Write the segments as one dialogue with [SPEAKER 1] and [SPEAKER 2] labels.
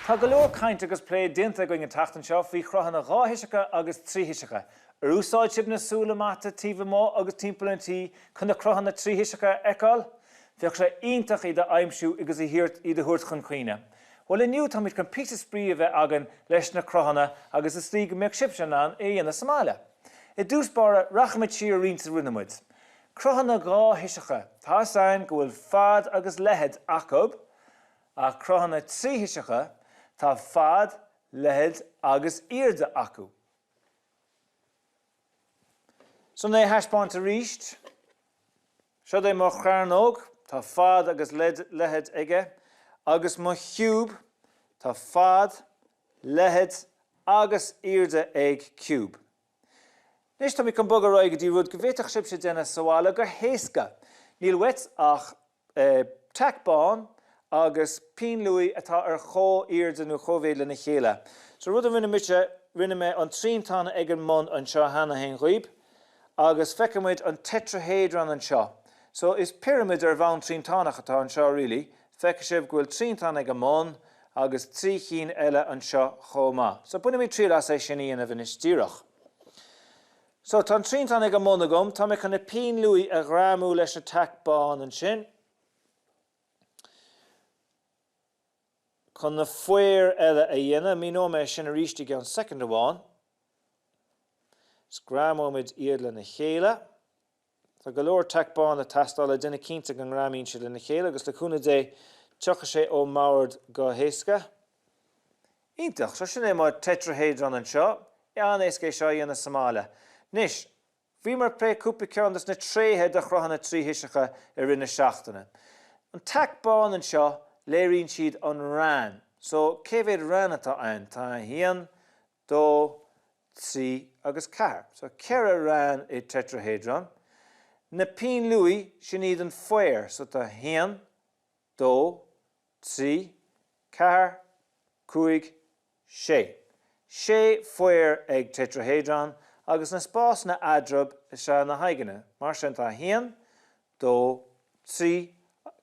[SPEAKER 1] Tá go leor caint agus plé dinta going an tachtan seo faoi Cruthanna Tríthoiseacha agus Tríthoiseacha. Úsáid sib na súla mata tíomh mó agus timpeallantí chun na Cruthanna Tríthoiseacha eáil, bheadh sé iontach iad a aimsiú agus i hirt iad a thuirt chun cuine. Well inniu tá muid chun písa sprí a bheith agan leis na Cruthanna agus is slí go mbeadh sibse an é dhéanana Somália. I dús bara rachmid siar rianta rinnemuid. Cruthanna Tríthoiseacha, tá sain go bhfuil fad agus lehead acob, a Cruthanna Tríthoiseacha tá fad, lehead agus irde acu. So na heispáinte ríist, seo é mar chreanóg, tá fad agus lehead aige, agus mo chiúb, tá fad, lehead agus irde ag ciúb. Nis tá mi chun bog roiig dí rud go bhféach sib sé déna sála gur héasca. Níl wet ach teacbán agus pínlúi atá ar chó irde nó chóvéile na chéile. So rud a rinne me an tríontána ag an mon an seo hana hen ghuib, agus feicimid an tetrahedron an seo. So is pyramid ar bhain tríontánach atá an seo really, feice sibh gohfuil tríontána ag an mon agus trí chin eile an seo chomá. So buna mi trí las é sin íana a bhanis díreach. So tá tríontána ag an mon agam, tá me chuna pínlúi a gramú leis a teacbán an sin. Chun na fuir eile a dhéana, mí nó me sin a ríiste an second amháin. Gramóid iad le na chéile. Tá go leor teacbán a tastála duna cínta an gramín si le na chéile, agus leúna dé tucha sé ó mabhard go héasca. Ítach, so sin é mar tetrahedron an seo, an éasca seo dhéana Somália. Nis, bhí mar pré cúpa ceannas na tréthe de Cruthanna Tríthoiseacha ar rinne seachtainna. An teacbán an seo léiríonn siad an reann. So, céféad reann atá ann, tá hían, dó, trí agus cear. So, cear a reann é tetrahedron. Na pínlúi sin iad an foiir. So, tá hían, dó, trí, cear, cúig, sé. Sé foiir ag tetrahedron, agus na spás na adrob is se na haigeanna. Mar sin tá hían, dó, trí,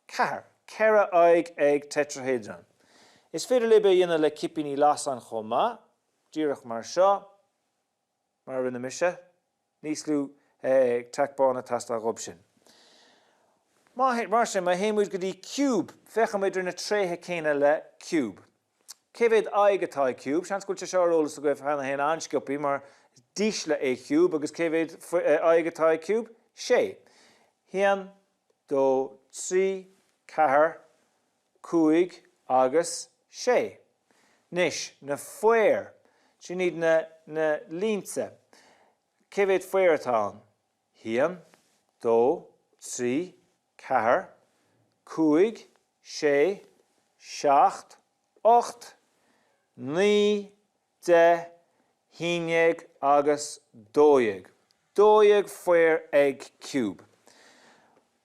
[SPEAKER 1] cear. Ceara aig ag tetrahedron. Is féidir libbe dhéana le cipíní lasan chomá, díreach mar seo, mar rinne mise, níos lú ag teacbán a tastal rob sin. Mar sin, ma héimúid go dtí cúb, fechamid na tréthe céine le cúb. Céféad aig atá cúb, sean scoilte seo rólas a goibh hena héna anscopi, mar díos le é cúb, agus céféad aig atá cúb, sé. Hían, dó, trí, ceathar, cúig agus sé. Nis, na foiir, sin iad na línte. Céféad foiir atá? Hían, dó, trí, ceathar, cúig, sé, seacht, ocht, ní, de, híneag agus dóig. Dóig foiir ag cúb.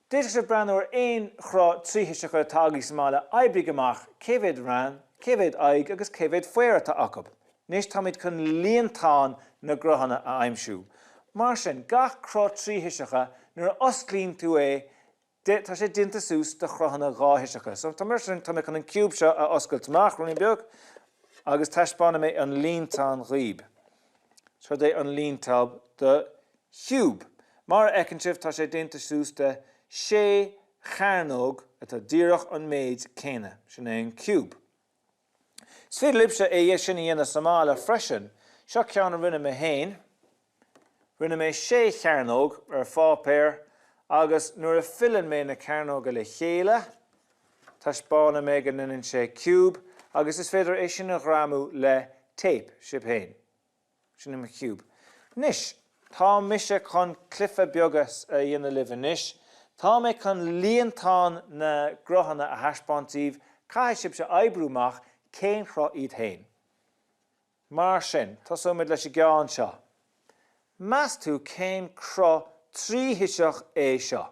[SPEAKER 1] Déidir sé breanúir éon chrá Tríthoiseacha tágaí Somália aibrí amach céféad reann, céféad aig agus céféad foiir atá acob. Nis tá muid chun líontáin na Cruthanna a aimsiú. Mar sin, gach chrá Tríthoiseacha nuair osclaíonn tú é, tá sé dinta sús de Cruthanna Tríthoiseacha. So tá mar sin tá muid chun an cúb seo a oscailteach running beag, agus taispána mé an líontáin ghuib. So é an líontab de chiúb. Mar ecinn sibh tá sé dinta sús de sé chearnóg atá díreach an méid céine, sin é an cúb. Is féidir libse é dhé sin dhéana Somália freisin, seo ceann rinne mé héin, rinne mé sé chearnóg ar fápéir, agus nuair a fillan mé na cearnóga le chéile, taispána mé go ninn sé cúb, agus is féidir é sin a gramú le tape sib héin. Sin é cúb. Nis, tá mise chun clifa beagas a dhéana libh nis, tá mé chun líontáin na Cruthanna a heispántíomh, caiith sib se aibrúmach cén chrá iad héin. Mar sin, tá sumid leis i gceann seo. Meas tú cén chrá Tríthoiseach é seo.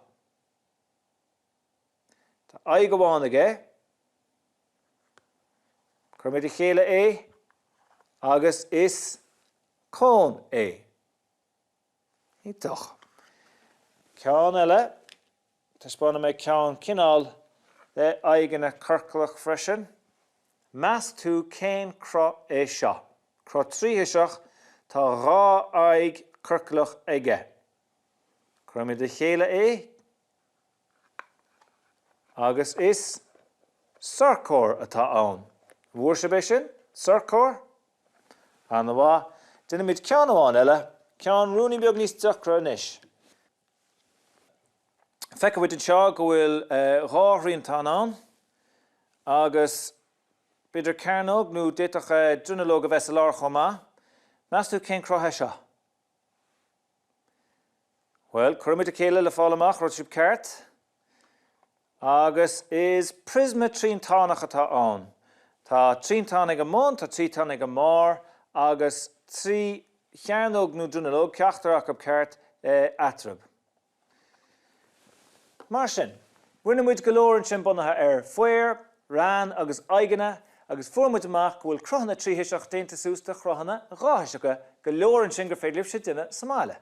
[SPEAKER 1] Tá aig go bháin aige, chumid i chéile é, agus is cón é. Ítach. Ceann eile, tá spána mé ceann cinál le aigeanna curclach freisin, meas tú cén Cruth é seo. Cruth Tríthoiseach tá rá aig curclach aige. Cruimid de chéile é, agus is surcór atá ann. Bhuair se sin, surcór. Anna bhá, dynamid ceann amháin eile, ceann rúnaí beag níos deachra anois. Feicimid an seo go bhfuil rá reann ann, agus beidir cairneog nó déitach drunalóg a bheits a lár chomá, meas tú cén Cruth é seo. Well, cruimid a céile le fáil amach rud sib ceart, agus is prisma tríontánach atá ann. Tá tríontán ag an món, tá tríontán ag an mór, agus trí chearnóg nó drunalóg ceachtarach ab ceart atrab. Mar sin, rinne muid go leor sin bunathe foiir, reann agus aghaidheanna, agus fuairmuid amach go bhfuil Cruthanna Tríthoiseach déanta sús de Cruthanna Tríthoiseacha go leor sin gur féidir libh sé duine sa mála.